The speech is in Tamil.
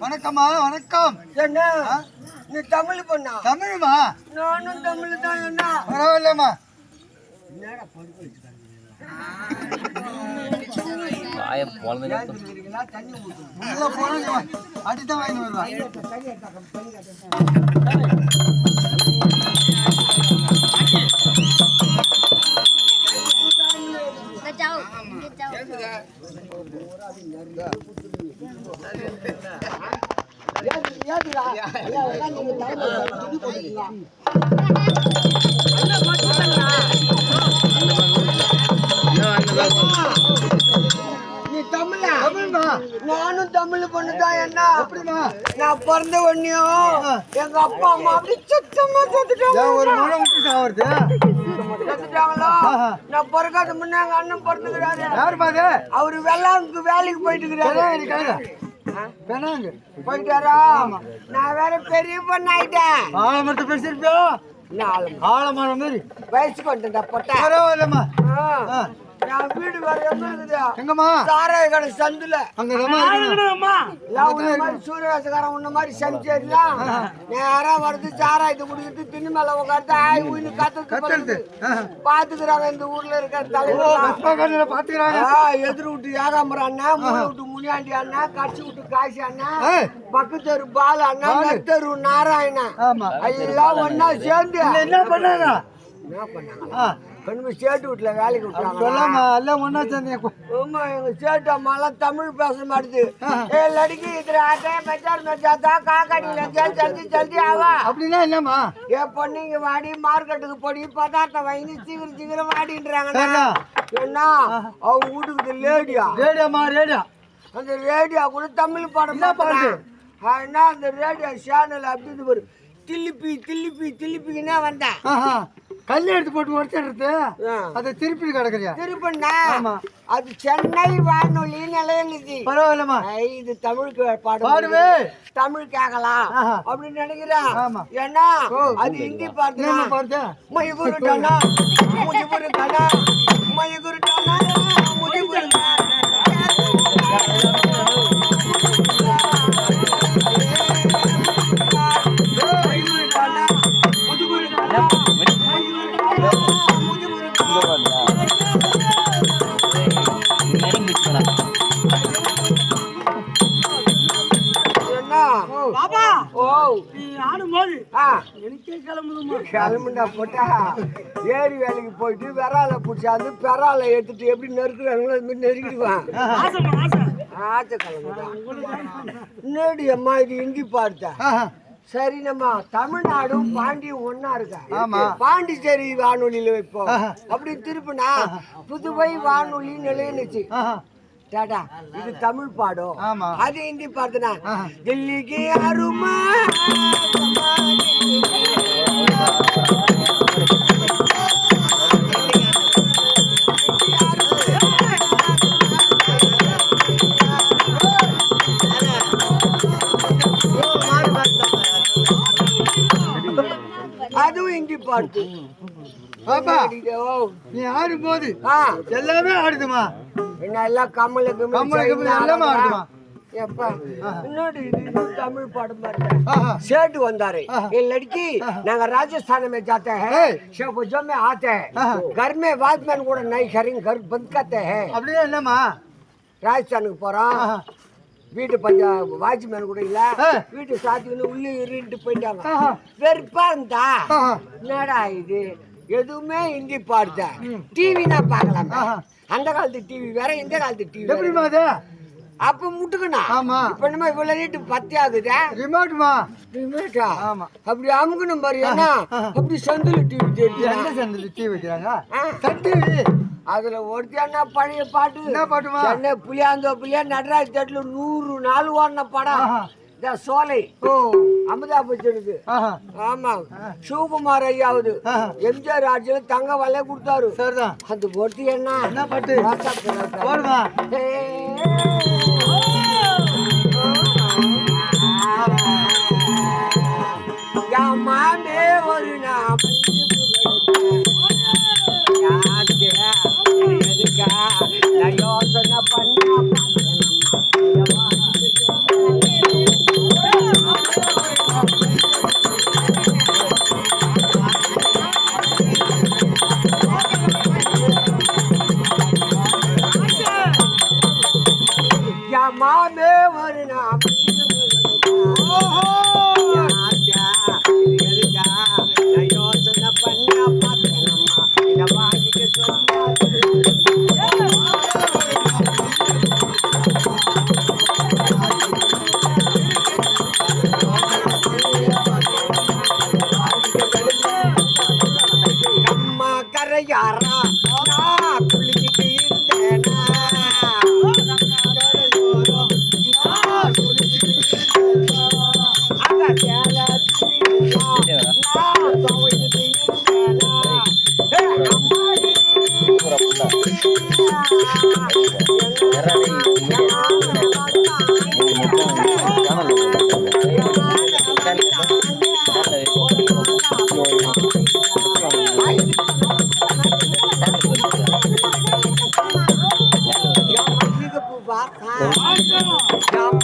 வணக்கம்மா. வணக்கம். என்ன நீ தமிழ் பொண்ணா? தமிழ்மா. நானும் தமிழ் தான். என்ன பரவாயில்லம்மா. அடித்தான் வாங்கி வருவா. நீ தமிழா? தமிழ்மா. நானும் தமிழ் பொண்ணுதான். என்ன அப்படிமா? நான் பிறந்த உடனேயும் எங்க அப்பா அம்மா அப்படி சுத்தமா செத்துட்டாங்க. ஒரு முறை விட்டு சாவறது செத்துட்டாங்களோ? நான் பிறக்காத முன்ன எங்க அண்ணன் பிறந்துக்கிறாரு. யாருமா அது? அவரு வெள்ளாங்க வேலைக்கு போயிட்டு இருக்கிறாரு. போயிட்டாரா? நான் வேற பெரிய பொண்ணு ஆயிட்டேன். ஆலமரத்தை பேசிருப்பியோ? ஆலமரம் மாதிரி வயசுக்கு வந்துட்டா போட்டா. பரவாயில்லம்மா. என் வீடு வேற எங்க இருக்குது? எங்கம்மா? சாராய கடை சந்துல. அங்க சூரியகாசக்காரன் உன்ன மாதிரி சமைச்சேரிலாம் நேரா வருது. சாராயத்தை குடிக்கிட்டு தின்னு மேல உட்காந்து ஆய் உயின்னு கத்துறது பாத்துக்கிறாங்க. இந்த ஊர்ல இருக்கிற தலைவர் பாத்துக்கிறாங்க. எதிர் விட்டு ஏகாம்பரம் அண்ணா, மூணு விட்டு முனியாண்டி அண்ணா, கட்சி விட்டு காசி அண்ணா, பக்கத்தெரு பால அண்ணா, நெத்தரு நாராயணன் எல்லாம் ஒன்னா சேர்ந்து என்ன பண்ணாங்க? என்ன பண்ணாங்க? கண்மை சேட்டு வீட்டுல வேலைக்கு விட்டாங்க. எல்லாம் ஒன்னா சேர்ந்து. ஆமா, எங்க சேட்டு அம்மாலாம் தமிழ் பேச மாட்டுது. லடிக்கு இதுல ஆட்டே மெச்சார் மெச்சாத்தா காக்காடியில ஜல்தி ஜல்தி ஆவா. அப்படின்னா என்னம்மா? பொண்ணுங்க வாடி மார்க்கெட்டுக்கு போடி பதார்த்தம் வாங்கி சீக்கிரம் சீக்கிரம் வாடின்றாங்க. என்ன அவங்க வீட்டுக்கு லேடியா? ரேடியாமா ரேடியா. அந்த ரேடியா கூட தமிழ் படம் என்ன அந்த ரேடியோ சேனல் அப்படின்னு ஒரு தில்லிப்பின்னா வந்தேன். கல் எடுத்து போட்டு உடச்சிடுறது அதை திருப்பி கிடக்குறியா? திருப்பண்ணா அது சென்னை வானொலி நிலையநிதி. பரவாயில்லம்மா. இது தமிழுக்கு பாடுவே தமிழ் கேட்கலாம் அப்படின்னு நினைக்கிறேன். ஏன்னா அது ஹிந்தி பாட்டு. மயகுரு டானா முஜிபுரு டானா மயகுரு டானா முஜிபுரு கிளம்புண்டா போட்டா ஏரி வேலைக்கு போயிட்டு விரால பிடிச்சாந்து பெறால எடுத்துட்டு எப்படி நெருக்குறாங்களோ அது மாதிரி நெருக்கிடுவான். ஆச்ச கிளம்புடா. முன்னாடி அம்மா இது ஹிந்தி பாடுத்தா. சரி, நம்ம தமிழ்நாடும் பாண்டியும் ஒன்னா இருக்கா? பாண்டிச்சேரி வானொலியில வைப்போம் அப்படின்னு திருப்பினா புதுவை வானொலி நிலையனுச்சு. டாடா இது தமிழ் பாடும், அது ஹிந்தி பாடுனா டெல்லிக்கு அருமா. அதுவும் ஹிந்தி பாட்டு. பாப்பா நீ ஆடும் போது எல்லாமே ஆடுதுமா. என்ன எல்லாம் கம்மல எல்லாமே ஆடுமா. தமிழ் பாடம் சேட்டு வந்தாரு. लड़की நாங்க राजस्थान में जाते हैं, शोबों में आते हैं, घर में वॉचमैन கூட नहीं करेंगे, घर बंद करते हैं. அப்படியே என்னமா? ராஜஸ்தானுக்கு போறோம். வீட்டு வாட்ச்மேன் கூட இல்ல, வீட்டு சாத்தின்னு உள்ளே இருந்துட்டு போயிட்டாங்க. வெறுப்பா இருந்தா என்னடா இது எதுவுமே ஹிந்தி பாடுத. டிவினா பாக்கலாம். அந்த காலத்து டிவி வேற, இந்த காலத்து டிவி அப்ப முட்டுக்கணும். இப்ப என்னமா இவ்வளவு ரேட்டு 10 ஆகுதா? ரிமோட்டா அப்படி அமுக்கணும் பாரு. ஏன்னா அப்படி சந்தில டிவி தெரியுது. அதுல ஒருத்தியா பழைய பாட்டு. என்ன பாட்டுமா? சென்னை புளியாந்தோப்புலியா நடராஜ் தேட்டர்ல 100 நாள் ஓடின படம் சோலை. அமிதாப் பச்சனுக்கு. ஆமா, சிவகுமார் ஐயாவது எம்ஜிஆர் ஆட்சியில தங்க வலைய கொடுத்தாரு. அந்த ஒருத்தி என்ன பாட்டு? மாமே ஒரு யோசனை பண்ண ராம